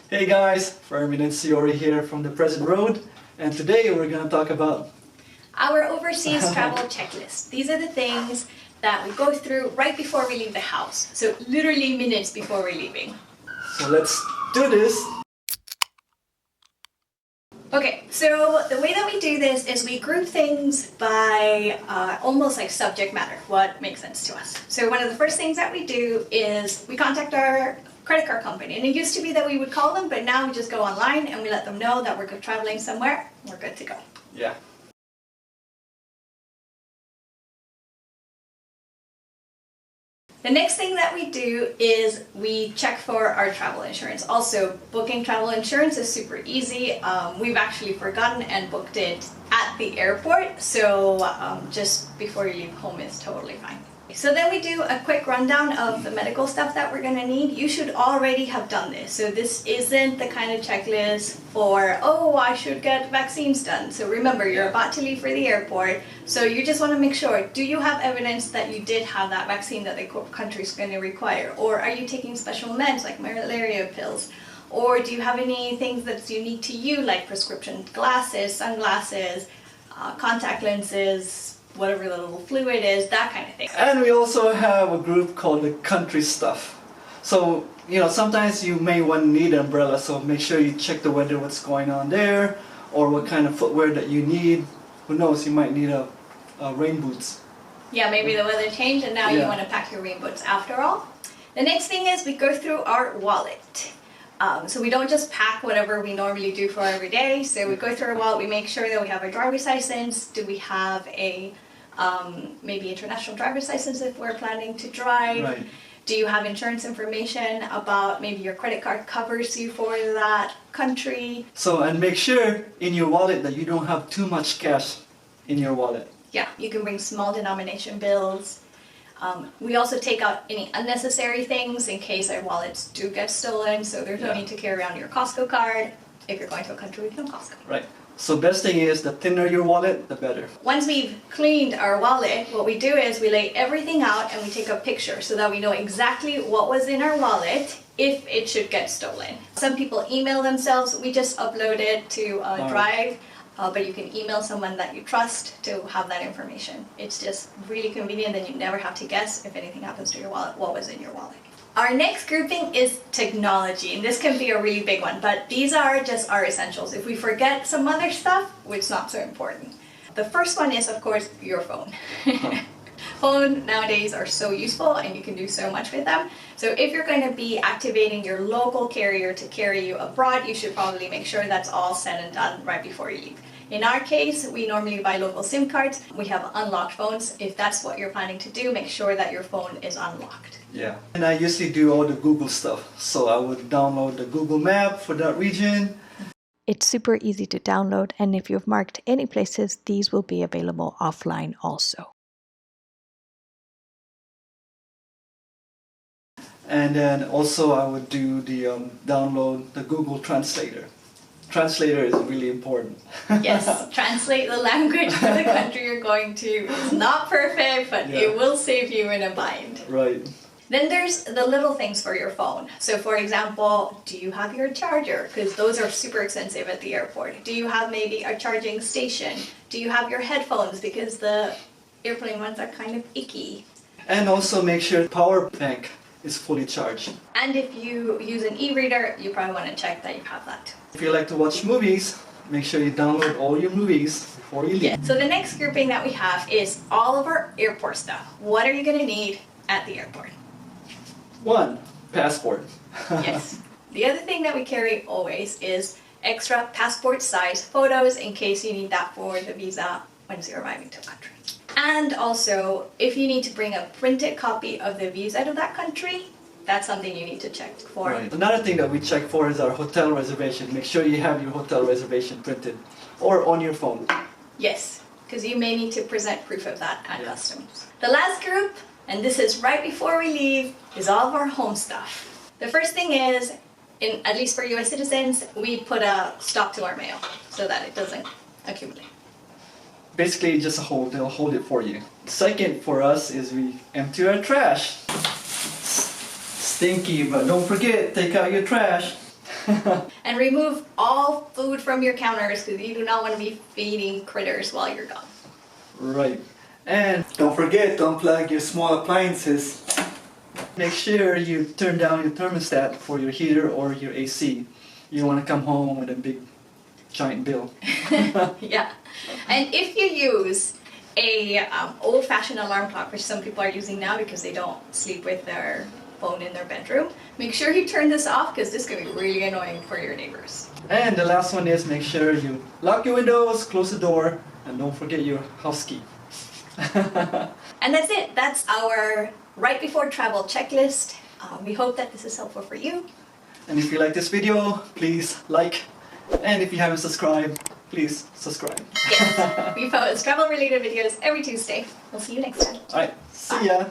Hey guys, Fermin and Siori here from the Present Road, and today we're going to talk about our overseas travel checklist. These are the things that we go through right before we leave the house. So literally minutes before we're leaving. So let's do this! Okay, so the way that we do this is we group things by almost like subject matter, what makes sense to us. So one of the first things that we do is we contact our credit card company. And it used to be that we would call them, but now we just go online and we let them know that we're traveling somewhere, we're good to go. Yeah. The next thing that we do is we check for our travel insurance. Also, booking travel insurance is super easy. We've actually forgotten and booked it at the airport, so just before you leave home is totally fine. So then we do a quick rundown of the medical stuff that we're going to need. You should already have done this. So this isn't the kind of checklist for, oh, I should get vaccines done. So remember, you're about to leave for the airport. So you just want to make sure, do you have evidence that you did have that vaccine that the country is going to require? Or are you taking special meds like malaria pills? Or do you have any things that's unique to you like prescription glasses, sunglasses, contact lenses, whatever the little fluid is, that kind of thing. And we also have a group called the country stuff. So, sometimes you may need an umbrella, so make sure you check the weather, what's going on there, or what kind of footwear that you need. Who knows, you might need a rain boots. Yeah, maybe the weather changed and now you want to pack your rain boots after all. The next thing is we go through our wallet. So we don't just pack whatever we normally do for every day. So we go through our wallet, we make sure that we have our driver's license. Do we have a maybe international driver's license if we're planning to drive? Right. Do you have insurance information about maybe your credit card covers you for that country? So, and make sure in your wallet that you don't have too much cash in your wallet. Yeah, you can bring small denomination bills. We also take out any unnecessary things in case our wallets do get stolen, so there's no need to carry around your Costco card if you're going to a country with no Costco. Right. So best thing is, the thinner your wallet, the better. Once we've cleaned our wallet, what we do is we lay everything out and we take a picture so that we know exactly what was in our wallet if it should get stolen. Some people email themselves, we just upload it to Drive. But you can email someone that you trust to have that information. It's just really convenient, then you never have to guess if anything happens to your wallet, what was in your wallet. Our next grouping is technology, and this can be a really big one, but these are just our essentials. If we forget some other stuff, it's not so important. The first one is, of course, your phone. Phones nowadays are so useful and you can do so much with them. So if you're going to be activating your local carrier to carry you abroad, you should probably make sure that's all said and done right before you leave. In our case, we normally buy local SIM cards. We have unlocked phones. If that's what you're planning to do, make sure that your phone is unlocked. Yeah. And I usually do all the Google stuff. So I would download the Google map for that region. It's super easy to download, and if you've marked any places, these will be available offline also. And then also I would do the download the Google Translator. Translator is really important. Yes, translate the language to the country you're going to. It's not perfect, but it will save you in a bind. Right. Then there's the little things for your phone. So for example, do you have your charger? Because those are super expensive at the airport. Do you have maybe a charging station? Do you have your headphones? Because the airplane ones are kind of icky. And also make sure the power bank is fully charged. And if you use an e-reader, you probably want to check that you have that. If you like to watch movies, make sure you download all your movies before you leave. Yeah. So the next grouping that we have is all of our airport stuff. What are you going to need at the airport? 1, passport. Yes. The other thing that we carry always is extra passport size photos in case you need that for the visa once you're arriving to a country. And also, if you need to bring a printed copy of the visa to that country, that's something you need to check for. Right. Another thing that we check for is our hotel reservation. Make sure you have your hotel reservation printed or on your phone. Yes, because you may need to present proof of that at customs. The last group, and this is right before we leave, is all of our home stuff. The first thing is, at least for US citizens, we put a stop to our mail so that it doesn't accumulate. Basically, just they'll hold it for you. Second for us is we empty our trash. Stinky, but don't forget, take out your trash. And remove all food from your counters because you do not want to be feeding critters while you're gone. Right. And don't forget to unplug your small appliances. Make sure you turn down your thermostat for your heater or your AC. You don't want to come home with a big giant bill. Yeah. And if you use a old-fashioned alarm clock, which some people are using now because they don't sleep with their phone in their bedroom, make sure you turn this off because this can be really annoying for your neighbors. And the last one is make sure you lock your windows, close the door, and don't forget your house key. And that's it. That's our right before travel checklist. We hope that this is helpful for you. And if you like this video, please like. And if you haven't subscribed, please subscribe. Yes, we post travel-related videos every Tuesday. We'll see you next time. Alright, see ya!